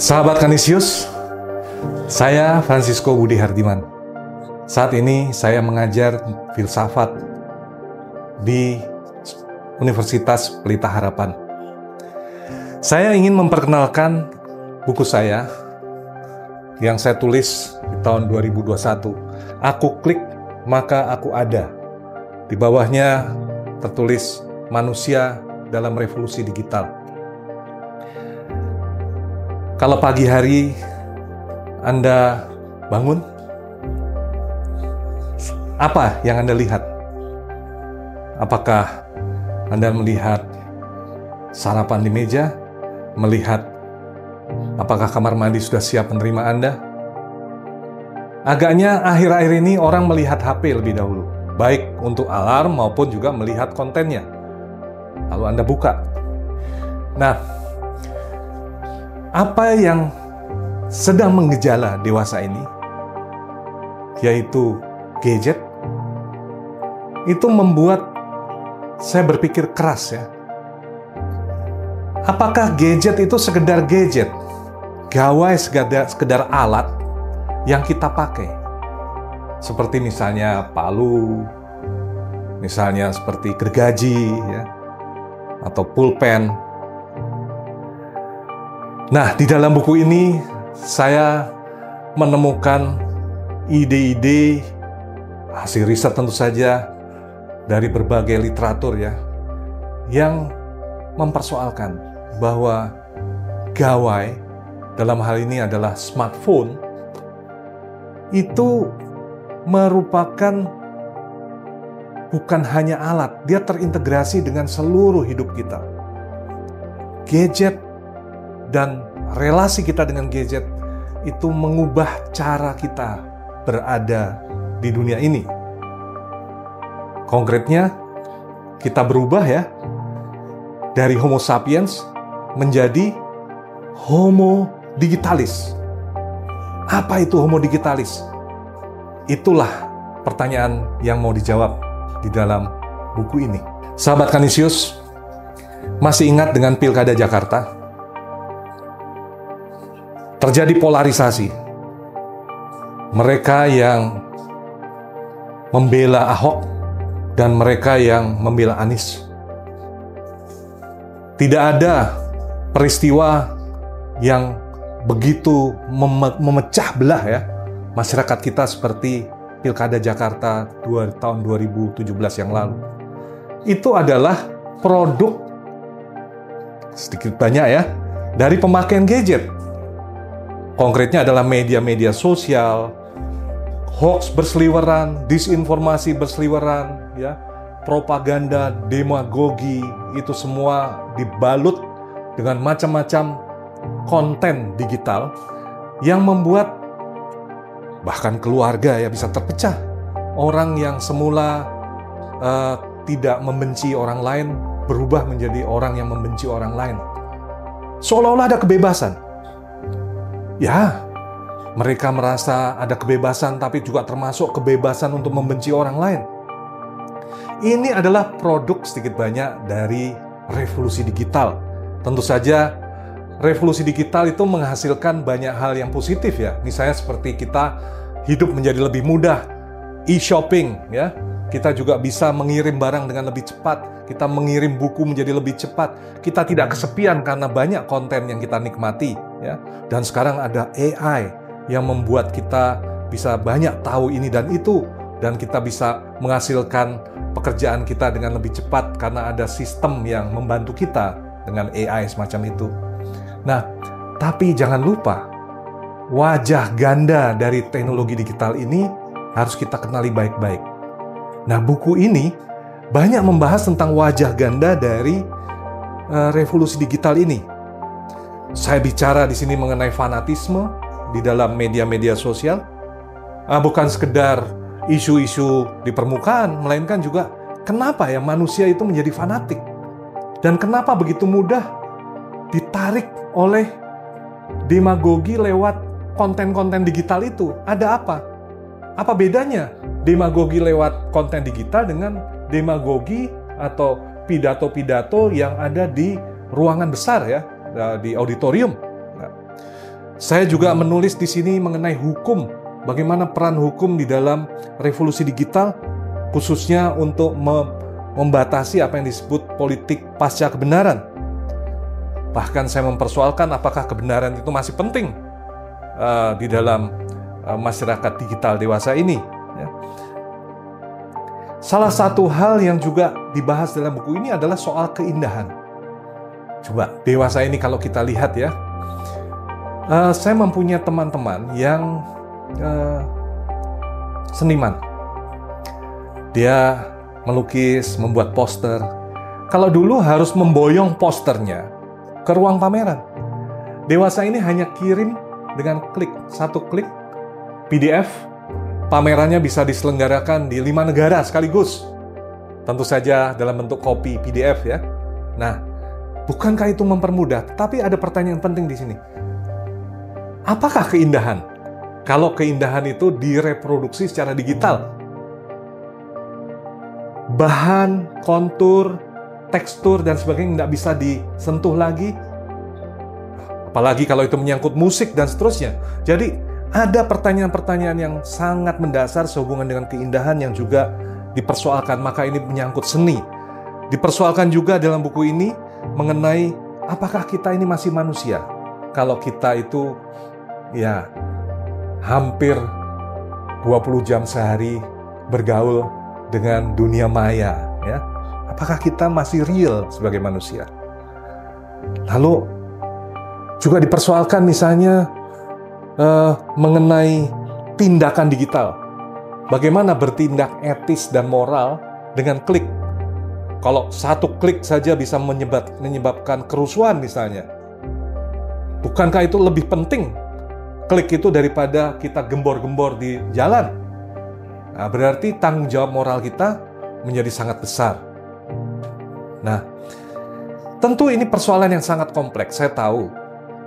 Sahabat Kanisius, saya Francisco Budi Hardiman. Saat ini saya mengajar filsafat di Universitas Pelita Harapan. Saya ingin memperkenalkan buku saya yang saya tulis di tahun 2021. Aku klik, maka aku ada. Di bawahnya tertulis manusia dalam revolusi digital. Kalau pagi hari Anda bangun, apa yang Anda lihat? Apakah Anda melihat sarapan di meja? Melihat apakah kamar mandi sudah siap menerima Anda? Agaknya akhir-akhir ini orang melihat HP lebih dahulu, baik untuk alarm maupun juga melihat kontennya. Lalu Anda buka. Nah, apa yang sedang mengejala dewasa ini, yaitu gadget, itu membuat saya berpikir keras ya. Apakah gadget itu sekedar gadget? Gawai sekedar alat yang kita pakai. Seperti misalnya palu, misalnya seperti gergaji, ya, atau pulpen. Nah, di dalam buku ini saya menemukan ide-ide hasil riset tentu saja dari berbagai literatur ya, yang mempersoalkan bahwa gawai dalam hal ini adalah smartphone itu merupakan bukan hanya alat, dia terintegrasi dengan seluruh hidup kita. Gadget dan relasi kita dengan gadget itu mengubah cara kita berada di dunia ini. Konkretnya, kita berubah ya, dari Homo sapiens menjadi Homo digitalis. Apa itu Homo digitalis? Itulah pertanyaan yang mau dijawab di dalam buku ini. Sahabat Kanisius, masih ingat dengan Pilkada Jakarta? Terjadi polarisasi. Mereka yang membela Ahok dan mereka yang membela Anies. Tidak ada peristiwa yang begitu memecah belah ya masyarakat kita seperti Pilkada Jakarta tahun 2017 yang lalu. Itu adalah produk sedikit banyak ya dari pemakaian gadget. Konkretnya adalah media-media sosial, hoax berseliweran, disinformasi berseliweran, ya, propaganda, demagogi, itu semua dibalut dengan macam-macam konten digital yang membuat bahkan keluarga ya bisa terpecah. Orang yang semula tidak membenci orang lain berubah menjadi orang yang membenci orang lain. Seolah-olah ada kebebasan. Ya, mereka merasa ada kebebasan, tapi juga termasuk kebebasan untuk membenci orang lain. Ini adalah produk sedikit banyak dari revolusi digital. Tentu saja, revolusi digital itu menghasilkan banyak hal yang positif ya. Misalnya seperti kita hidup menjadi lebih mudah, e-shopping ya. Kita juga bisa mengirim barang dengan lebih cepat. Kita mengirim buku menjadi lebih cepat. Kita tidak kesepian karena banyak konten yang kita nikmati ya. Dan sekarang ada AI yang membuat kita bisa banyak tahu ini dan itu, dan kita bisa menghasilkan pekerjaan kita dengan lebih cepat karena ada sistem yang membantu kita dengan AI semacam itu. Nah, tapi jangan lupa wajah ganda dari teknologi digital ini harus kita kenali baik-baik. Nah, buku ini banyak membahas tentang wajah ganda dari revolusi digital ini. Saya bicara di sini mengenai fanatisme di dalam media-media sosial, bukan sekedar isu-isu di permukaan, melainkan juga kenapa ya manusia itu menjadi fanatik dan kenapa begitu mudah ditarik oleh demagogi lewat konten-konten digital itu. Ada apa? Apa bedanya demagogi lewat konten digital dengan demagogi atau pidato-pidato yang ada di ruangan besar ya, di auditorium? Saya juga menulis di sini mengenai hukum, bagaimana peran hukum di dalam revolusi digital, khususnya untuk membatasi apa yang disebut politik pasca kebenaran. Bahkan saya mempersoalkan apakah kebenaran itu masih penting di dalam masyarakat digital dewasa ini. Salah satu hal yang juga dibahas dalam buku ini adalah soal keindahan. Coba dewasa ini kalau kita lihat ya, saya mempunyai teman-teman yang seniman. Dia melukis, membuat poster. Kalau dulu harus memboyong posternya ke ruang pameran. Dewasa ini hanya kirim dengan klik, satu klik PDF, pamerannya bisa diselenggarakan di 5 negara sekaligus. Tentu saja dalam bentuk kopi PDF ya. Nah, bukankah itu mempermudah? Tapi ada pertanyaan penting di sini. Apakah keindahan? Kalau keindahan itu direproduksi secara digital. Bahan, kontur, tekstur, dan sebagainya tidak bisa disentuh lagi. Apalagi kalau itu menyangkut musik dan seterusnya. Jadi, ada pertanyaan-pertanyaan yang sangat mendasar sehubungan dengan keindahan yang juga dipersoalkan. Maka ini menyangkut seni. Dipersoalkan juga dalam buku ini mengenai apakah kita ini masih manusia. Kalau kita itu ya hampir 20 jam sehari bergaul dengan dunia maya, ya. Apakah kita masih real sebagai manusia? Lalu juga dipersoalkan misalnya mengenai tindakan digital. Bagaimana bertindak etis dan moral dengan klik? Kalau satu klik saja bisa menyebabkan kerusuhan misalnya. Bukankah itu lebih penting klik itu daripada kita gembor-gembor di jalan? Nah, berarti tanggung jawab moral kita menjadi sangat besar. Nah, tentu ini persoalan yang sangat kompleks, saya tahu.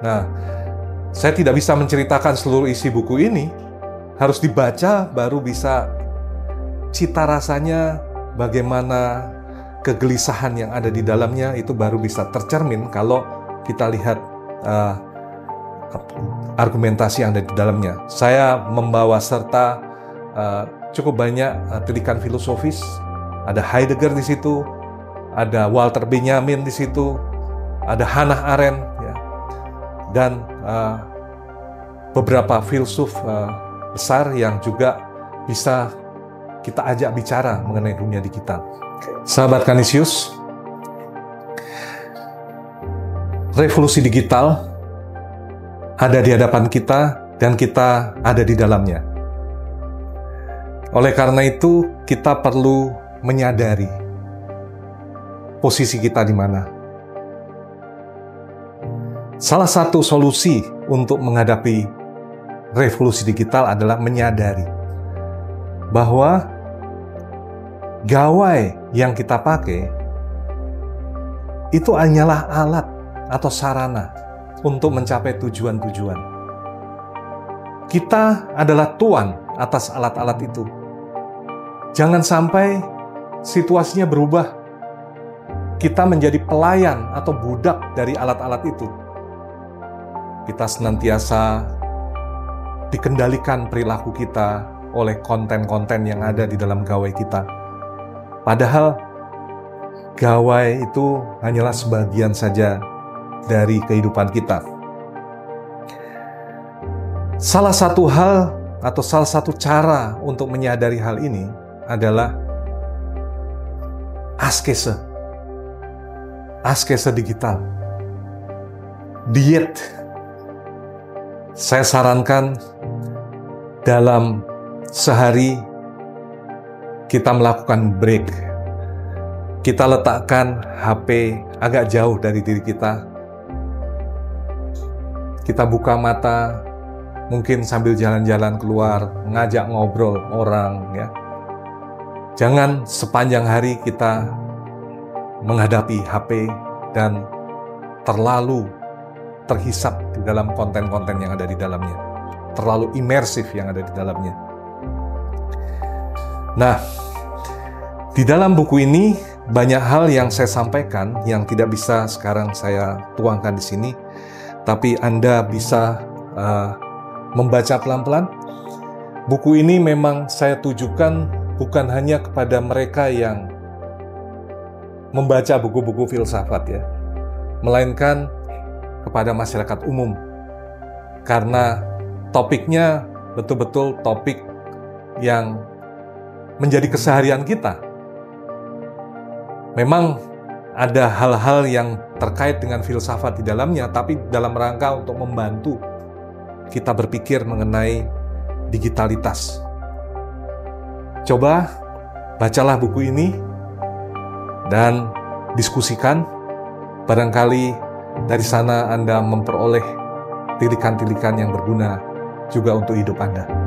Nah, saya tidak bisa menceritakan seluruh isi buku ini. Harus dibaca baru bisa cita rasanya, bagaimana kegelisahan yang ada di dalamnya itu baru bisa tercermin kalau kita lihat argumentasi yang ada di dalamnya. Saya membawa serta cukup banyak telikan filosofis. Ada Heidegger di situ, ada Walter Benjamin di situ, ada Hannah Arendt, ya, dan beberapa filsuf besar yang juga bisa kita ajak bicara mengenai dunia digital. Sahabat Canisius, revolusi digital ada di hadapan kita dan kita ada di dalamnya. Oleh karena itu, kita perlu menyadari posisi kita di mana. Salah satu solusi untuk menghadapi revolusi digital adalah menyadari bahwa gawai yang kita pakai itu hanyalah alat atau sarana untuk mencapai tujuan-tujuan. Kita adalah tuan atas alat-alat itu. Jangan sampai situasinya berubah. Kita menjadi pelayan atau budak dari alat-alat itu. Kita senantiasa dikendalikan perilaku kita oleh konten-konten yang ada di dalam gawai kita. Padahal gawai itu hanyalah sebagian saja dari kehidupan kita. Salah satu hal atau salah satu cara untuk menyadari hal ini adalah askese digital, diet. Saya sarankan dalam sehari kita melakukan break. Kita letakkan HP agak jauh dari diri kita. Kita buka mata, mungkin sambil jalan-jalan keluar, ngajak ngobrol orang, ya. Jangan sepanjang hari kita menghadapi HP dan terlalu terhisap di dalam konten-konten yang ada di dalamnya. Terlalu imersif yang ada di dalamnya. Nah, di dalam buku ini banyak hal yang saya sampaikan yang tidak bisa sekarang saya tuangkan di sini, tapi Anda bisa membaca pelan-pelan. Buku ini memang saya tujukan bukan hanya kepada mereka yang membaca buku-buku filsafat ya, melainkan kepada masyarakat umum. Karena topiknya betul-betul topik yang menjadi keseharian kita. Memang ada hal-hal yang terkait dengan filsafat di dalamnya, tapi dalam rangka untuk membantu kita berpikir mengenai digitalitas. Coba bacalah buku ini dan diskusikan. Barangkali dari sana Anda memperoleh tilikan-tilikan yang berguna juga untuk hidup Anda.